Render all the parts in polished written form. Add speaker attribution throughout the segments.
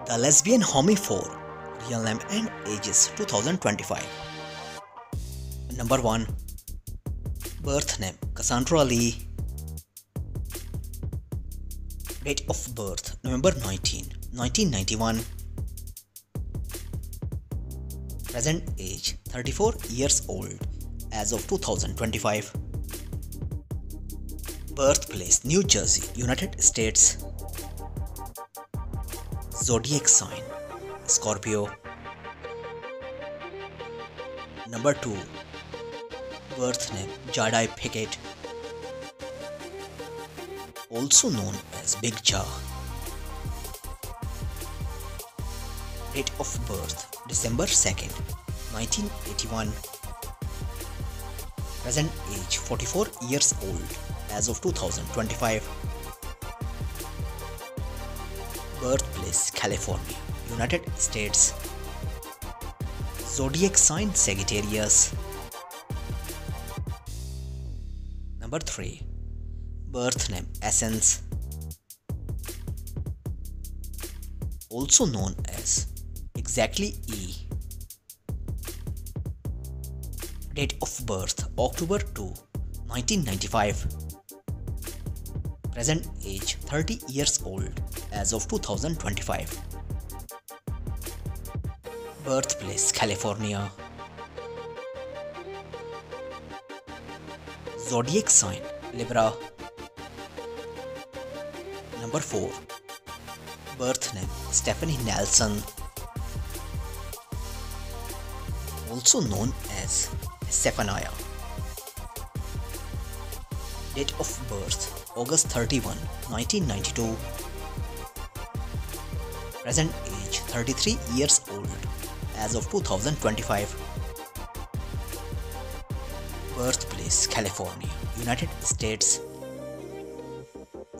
Speaker 1: The Lesbian Homie 4, real name and ages 2025. Number 1. Birth name Cassandra Lee. Date of birth November 19, 1991. Present age 34 years old as of 2025. Birthplace New Jersey, United States. Zodiac sign Scorpio. Number 2. Birth name Jadai Pickett, also known as Big Ja. Date of birth December 2nd, 1981. Present age 44 years old as of 2025. Birthplace California, United States. Zodiac sign Sagittarius. Number 3. Birth name Essence, also known as Exactly E. Date of birth October 2, 1995. Present age 30 years old as of 2025. Birthplace California. Zodiac sign Libra. Number 4. Birth name Stephanie Nelson, also known as Stephania. Date of birth August 31, 1992. Present age 33 years old as of 2025. Birthplace California, United States.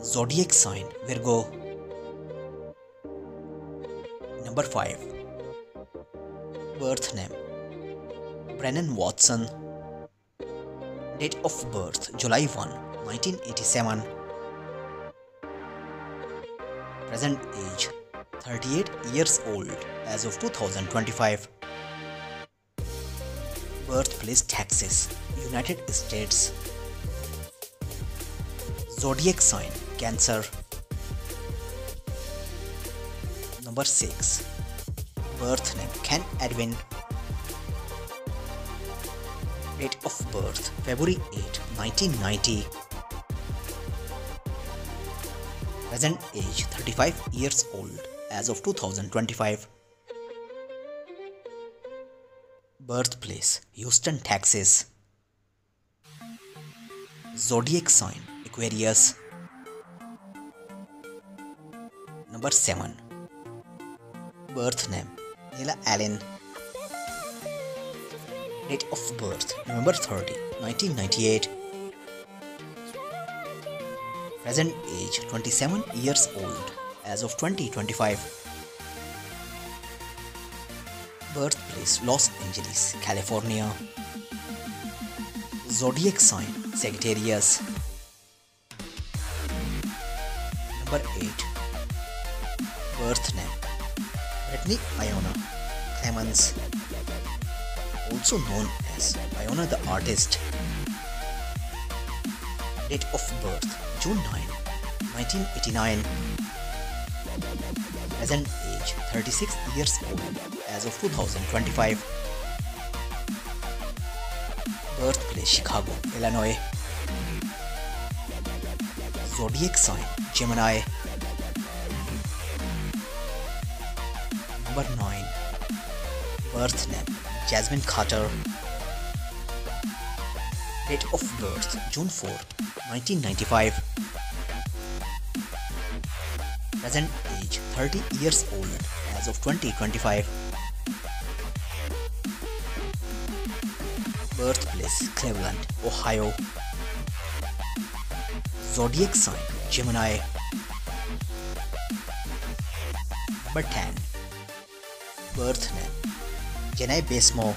Speaker 1: Zodiac sign Virgo. Number 5. Birth name Brennan Watson. Date of birth July 1, 1987. Present age 38 years old as of 2025. Birthplace Texas, United States. Zodiac sign Cancer. Number 6. Birth name Ken Edwin. Date of birth February 8, 1990. Present age 35 years old as of 2025. Birthplace Houston, Texas. Zodiac sign Aquarius. Number 7. Birth name Nila Allen. Date of birth November 30, 1998. Present age 27 years old as of 2025. Birthplace Los Angeles, California. Zodiac sign Sagittarius. Number 8. Birth name Brittany Iona Clemens, also known as Iona the Artist. Date of birth June 9, 1989. Present age 36 years old as of 2025. Birthplace Chicago, Illinois. Zodiac sign Gemini. Number 9. Birth name Jasmine Carter. Date of birth June 4, 1995. Present age 30 years old as of 2025. Birthplace Cleveland, Ohio. Zodiac sign Gemini. Number 10. Birth name Jenai Basmo,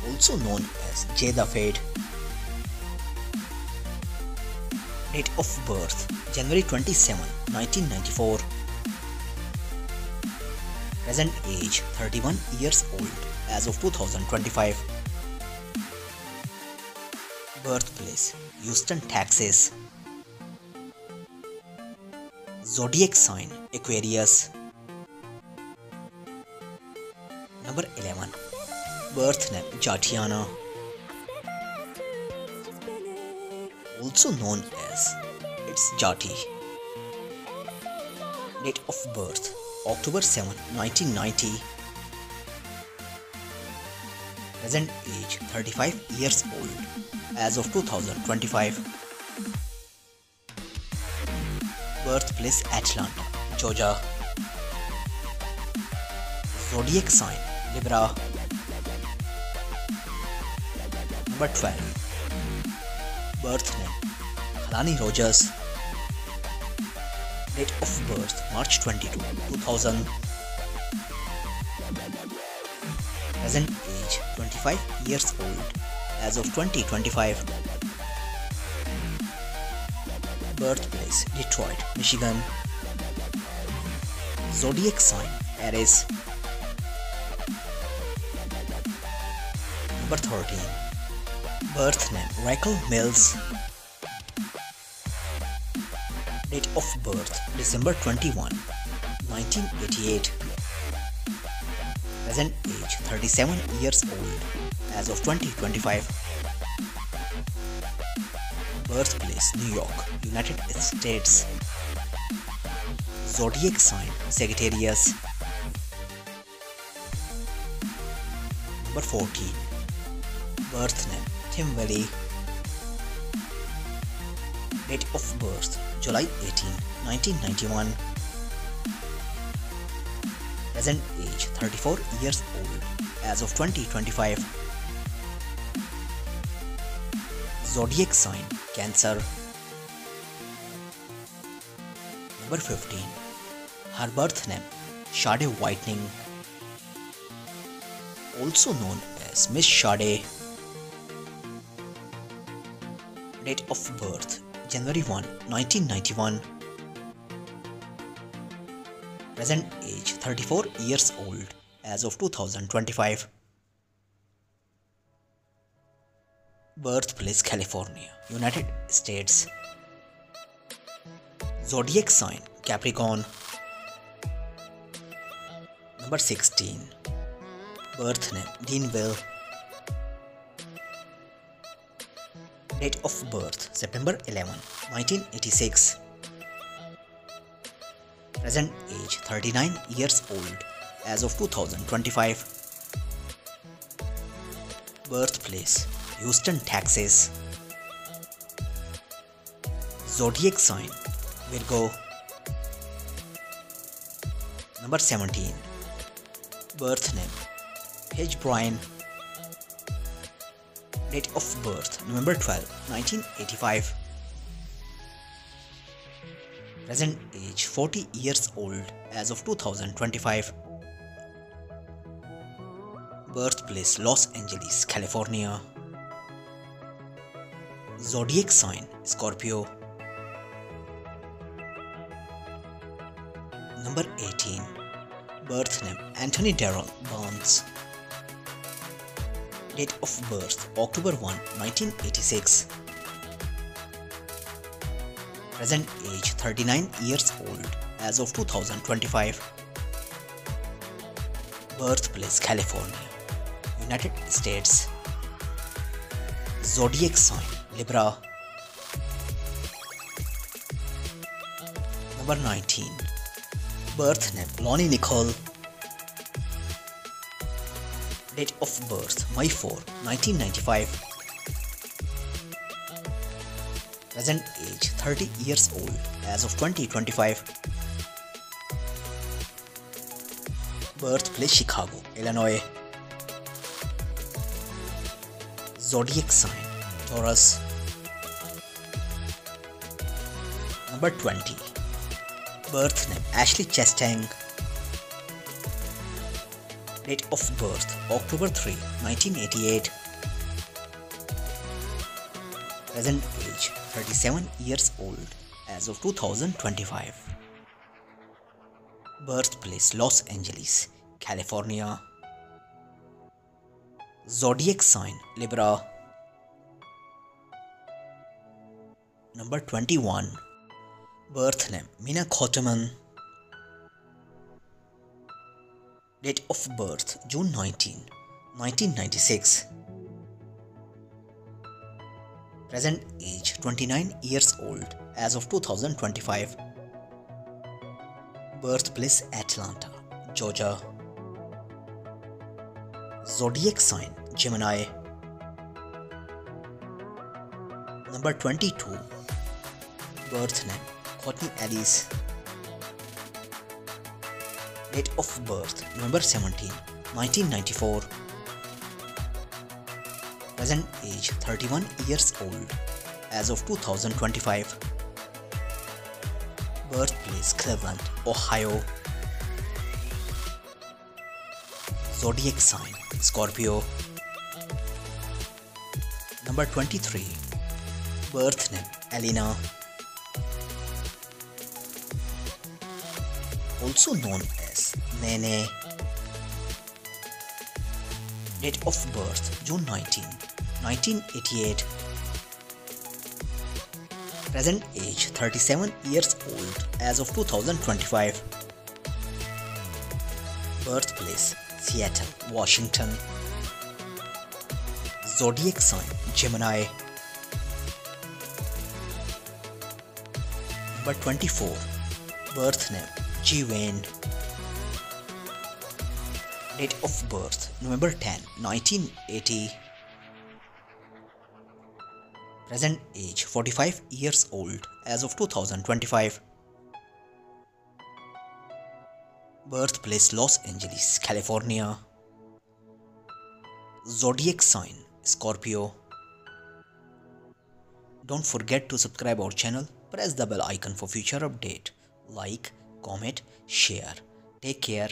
Speaker 1: also known as Jay the Fade. Date of birth January 27, 1994. Present age 31 years old as of 2025. Birthplace Houston, Texas. Zodiac sign Aquarius. Number 11. Birth name Jatiana, also known as It's Jati. Date of birth October 7, 1990. Present age 35 years old as of 2025. Birthplace Atlanta, Georgia. Zodiac sign Libra. Number 12. Birth name Kalani Rogers. Date of birth March 22, 2000. Present age 25 years old as of 2025. Birthplace Detroit, Michigan. Zodiac sign Aries. Number 13. Birth name Raquel Mills. Date of birth December 21, 1988. Present age 37 years old as of 2025. Birthplace New York, United States. Zodiac sign Sagittarius. Number 14. Birth name Tim Valley. Date of birth July 18, 1991. Present age 34 years old as of 2025. Zodiac sign Cancer. Number 15. Her birth name Sade Whitening, also known as Miss Sade. Date of birth January 1, 1991. Present age 34 years old as of 2025. Birthplace California, United States. Zodiac sign Capricorn. Number 16. Birth name Deanville. Date of birth September 11, 1986. Present age 39 years old as of 2025. Birthplace Houston, Texas. Zodiac sign Virgo. Number 17. Birth name Paige Bryan. Date of birth November 12, 1985. Present age 40 years old as of 2025. Birthplace Los Angeles, California. Zodiac sign Scorpio. Number 18. Birth name Anthony Darrell Barnes. Date of birth October 1, 1986. Present age 39 years old as of 2025. Birthplace California, United States. Zodiac sign Libra. Number 19. Birth name Lonnie Nicole. Date of birth May 4, 1995. Present age 30 years old as of 2025. Birthplace Chicago, Illinois. Zodiac sign Taurus. Number 20. Birth name Ashley Chastang. Date of birth October 3, 1988. Present age 37 years old as of 2025. Birthplace Los Angeles, California. Zodiac sign Libra. Number 21. Birth name Mina Khotman. Date of birth June 19, 1996. Present age 29 years old as of 2025. Birthplace Atlanta, Georgia. Zodiac sign Gemini. Number 22. Birth name Courtney Alice. Date of birth November 17, 1994. Present age 31 years old as of 2025. Birthplace Cleveland, Ohio. Zodiac sign Scorpio. Number 23. Birth name Elena. Also known as Nene. Date of birth June 19, 1988. Present age 37 years old as of 2025. Birthplace Seattle, Washington. Zodiac sign Gemini. Number 24. Birth name Ji Wayne. Date of birth November 10, 1980. Present age 45 years old as of 2025. Birthplace Los Angeles, California. Zodiac sign Scorpio. Don't forget to subscribe our channel. Press the bell icon for future update. Like, comment, share. Take care.